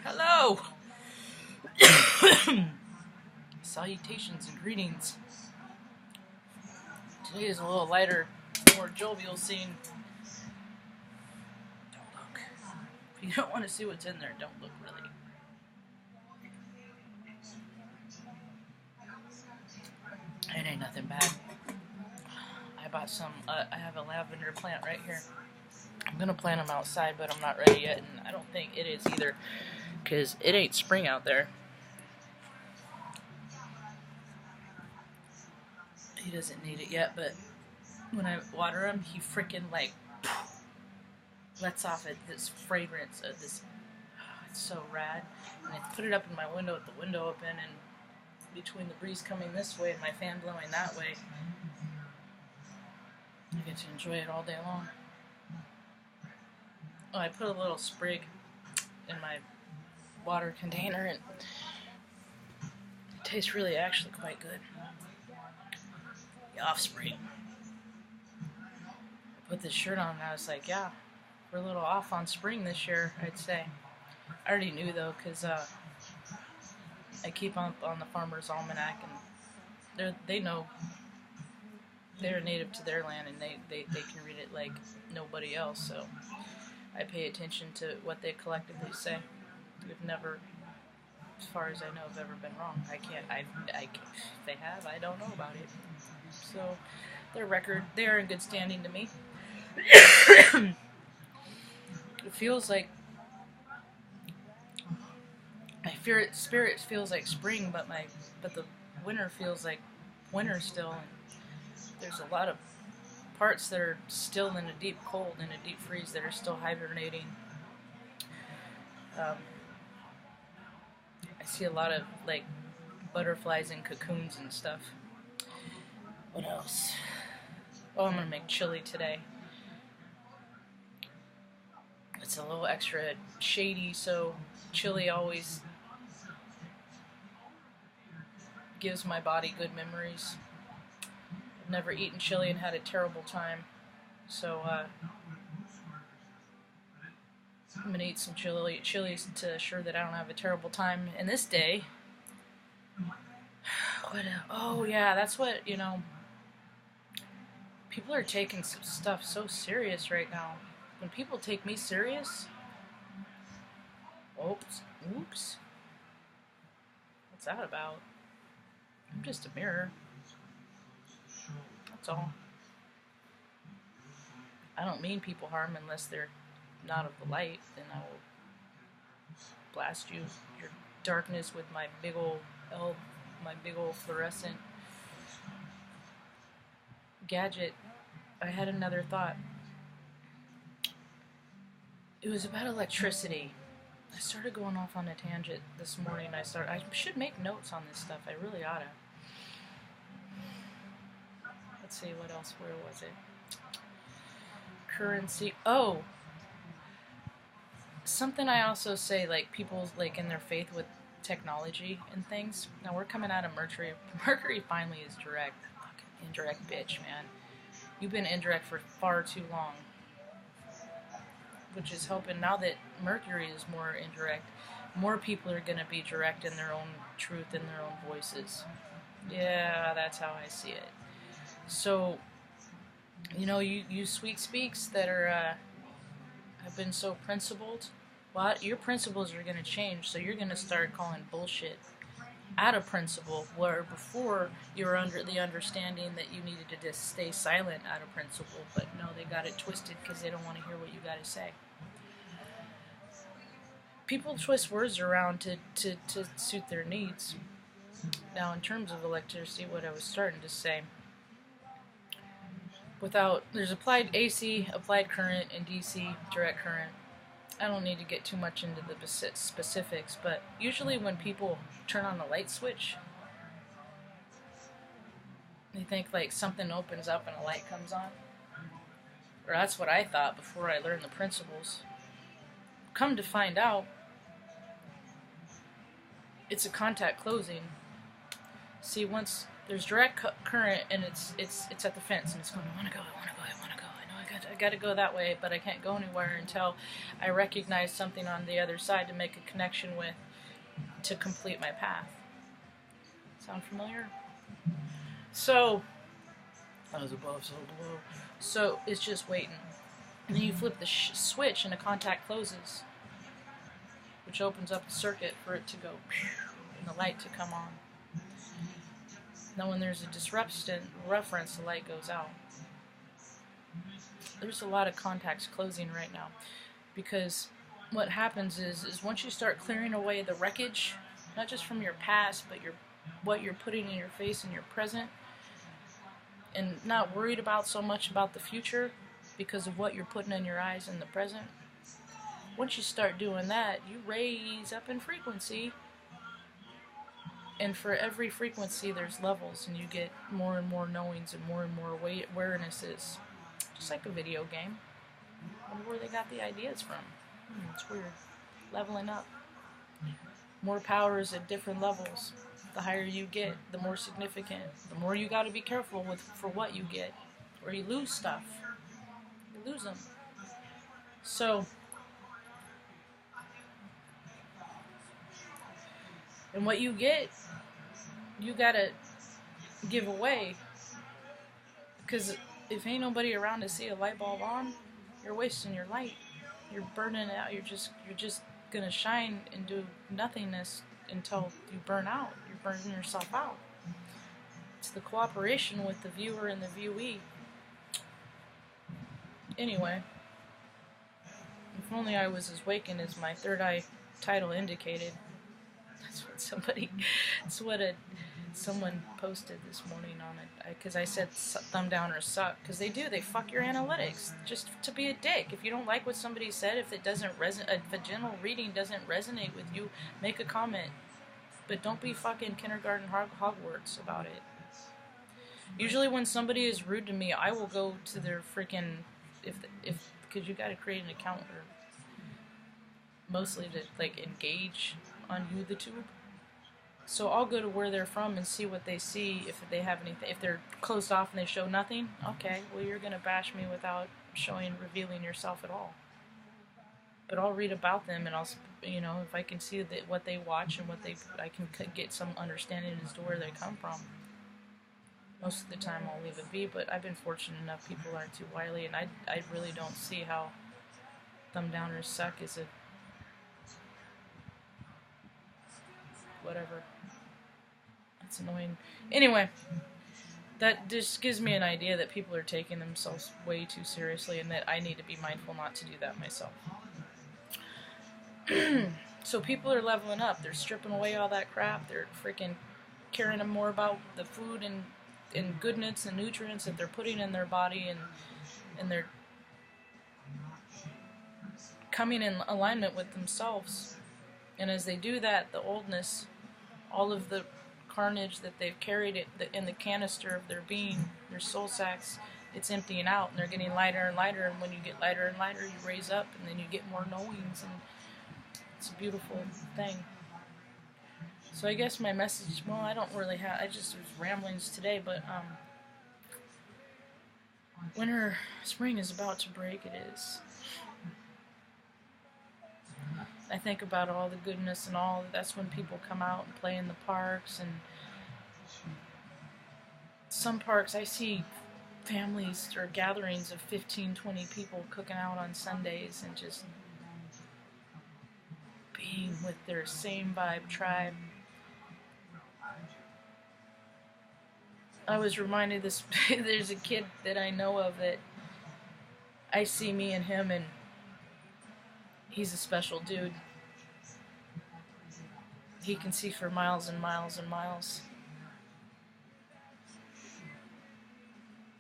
Hello! Salutations and greetings. Today is a little lighter, more jovial scene. Don't look. If you don't want to see what's in there, don't look really. It ain't nothing bad. I bought some, I have a lavender plant right here. I'm gonna plant them outside, but I'm not ready yet, and I don't think it is either, because it ain't spring out there. He doesn't need it yet, but when I water him, he freaking like lets off this fragrance of this. Oh, it's so rad. And I put it up in my window with the window open, and between the breeze coming this way and my fan blowing that way, I get to enjoy it all day long. Oh, I put a little sprig in my water container, and it tastes really actually quite good. The offspring. I put this shirt on and I was like, yeah, we're a little off on spring this year, I'd say. I already knew though, because I keep on the Farmer's Almanac, and they know they're native to their land, and they can read it like nobody else, so I pay attention to what they collectively say. We've never, as far as I know, have ever been wrong. I can't, if they have, I don't know about it. So, their record, they are in good standing to me. It feels like, my spirit feels like spring, but the winter feels like winter still. And there's a lot of parts that are still in a deep cold, in a deep freeze, that are still hibernating. I see a lot of like butterflies in cocoons and stuff. What else? Oh, I'm gonna make chili today. It's a little extra shady, so chili always gives my body good memories. I've never eaten chili and had a terrible time, so I'm gonna eat some chili to assure that I don't have a terrible time in this day. What else? Oh yeah, that's what, you know, people are taking some stuff so serious right now. When people take me serious, oops, what's that about? I'm just a mirror. That's all. I don't mean people harm unless they're not of the light. Then I will blast your darkness with my big old fluorescent gadget. I had another thought. It was about electricity. I started going off on a tangent this morning. I should make notes on this stuff. I really oughta. Let's see, what else? Where was it? Currency. Oh! Something I also say, like, people, like, in their faith with technology and things. Now, we're coming out of Mercury. Mercury finally is direct. Fucking indirect bitch, man. You've been indirect for far too long. Which is hoping, now that Mercury is more indirect, more people are going to be direct in their own truth and their own voices. Yeah, that's how I see it. So, you know, you sweet speaks that are have been so principled, well, your principles are going to change, so you're going to start calling bullshit out of principle, where before you were under the understanding that you needed to just stay silent out of principle, but no, they got it twisted because they don't want to hear what you got to say. People twist words around to suit their needs. Now, in terms of electricity, what I was starting to say, there's applied AC, applied current, and DC, direct current. I don't need to get too much into the specifics, but usually when people turn on a light switch, they think like something opens up and a light comes on. Or that's what I thought before I learned the principles. Come to find out, it's a contact closing. See, once there's direct current and it's at the fence and it's going, I want to go, I I got to go that way, but I can't go anywhere until I recognize something on the other side to make a connection with, to complete my path. Sound familiar? So, as above, so below. So, it's just waiting. And then you flip the switch and the contact closes, which opens up the circuit for it to go, and the light to come on. Now when there's a disruption reference, the light goes out. There's a lot of contacts closing right now, because what happens is once you start clearing away the wreckage, not just from your past, but what you're putting in your face and your present, and not worried about so much about the future because of what you're putting in your eyes in the present. Once you start doing that, you raise up in frequency, and for every frequency there's levels, and you get more and more knowings and more awarenesses, just like a video game. I wonder where they got the ideas from. It's weird. Leveling up. More powers at different levels. The higher you get, the more significant. The more you got to be careful for what you get, or you lose stuff. You lose them. So, and what you get, you gotta give away. Because if ain't nobody around to see a light bulb on, you're wasting your light. You're burning it out. You're just gonna shine and do nothingness until you burn out. You're burning yourself out. It's the cooperation with the viewer and the viewee. Anyway, if only I was as wakened as my third eye title indicated. That's what someone posted this morning on it, because I said thumb down or suck, because they fuck your analytics just to be a dick. If you don't like what somebody said, if it doesn't resonate, if a general reading doesn't resonate with you, make a comment, but don't be fucking kindergarten Hogwarts about it. Usually when somebody is rude to me, I will go to their freaking, because you got to create an account, or mostly to like engage on YouTube. So I'll go to where they're from and see what they see, if they have anything. If they're closed off and they show nothing, okay, well you're gonna bash me without revealing yourself at all. But I'll read about them, and I'll, if I can see what they watch and I can get some understanding as to where they come from. Most of the time I'll leave it be, but I've been fortunate enough people aren't too wily, and I really don't see how thumb downers suck is a whatever. That's annoying. Anyway, that just gives me an idea that people are taking themselves way too seriously, and that I need to be mindful not to do that myself. So people are leveling up. They're stripping away all that crap. They're freaking caring more about the food and goodness and nutrients that they're putting in their body, and they're coming in alignment with themselves. And as they do that, the oldness, all of the carnage that they've carried in the canister of their being, their soul sacks, it's emptying out, and they're getting lighter and lighter, and when you get lighter and lighter, you raise up, and then you get more knowings, and it's a beautiful thing. So I guess my message, well, I don't really have, I just was ramblings today, but spring is about to break, it is. I think about all the goodness and all, that's when people come out and play in the parks, and some parks I see families or gatherings of 15, 20 people cooking out on Sundays and just being with their same vibe tribe. I was reminded there's a kid that I know of that I see me and him, and he's a special dude. He can see for miles and miles and miles.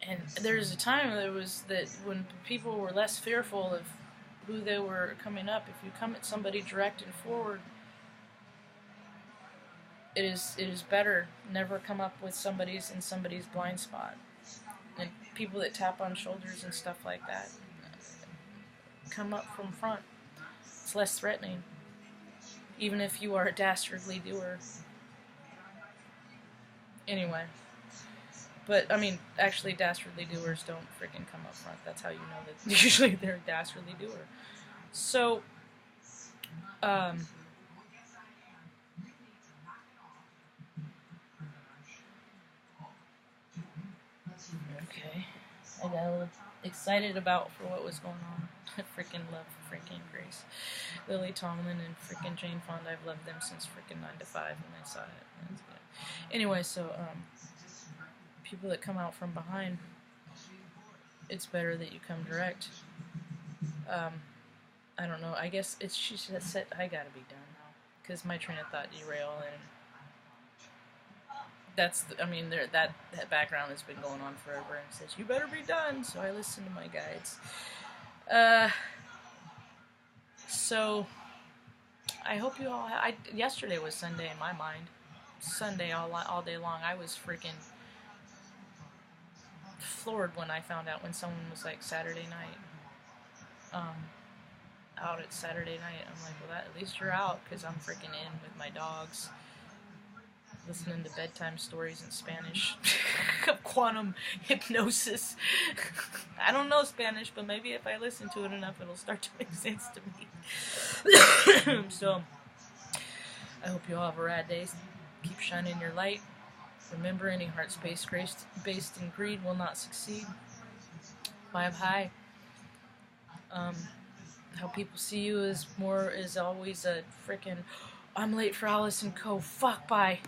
And there's a time that when people were less fearful of who they were coming up, if you come at somebody direct and forward, it is better. Never come up with somebody's blind spot. And people that tap on shoulders and stuff like that, come up from front. It's less threatening, even if you are a dastardly doer. Anyway, But, I mean, actually, dastardly doers don't freaking come up front. That's how you know that usually they're a dastardly doer. So, okay. I got a little excited about for what was going on. I freaking love freaking Grace. Lily Tomlin and freaking Jane Fonda. I've loved them since freaking 9 to 5 when I saw it. Anyway, so, people that come out from behind, it's better that you come direct. I don't know, I guess it's, she said, I gotta be done now, because my train of thought derail, and that's, I mean, that background has been going on forever, and says, you better be done, so I listen to my guides. So, I hope you all, yesterday was Sunday in my mind. Sunday all day long. I was freaking floored when I found out when someone was like Saturday night, out at Saturday night. I'm like, well, at least you're out, because I'm freaking in with my dogs, listening to bedtime stories in Spanish, of quantum hypnosis. I don't know Spanish, but maybe if I listen to it enough, it'll start to make sense to me. So, I hope you all have a rad day. Keep shining your light. Remember, any heart space based in greed will not succeed. Vibe high. How people see you is always a freaking, I'm late for Allison Co. Fuck, bye.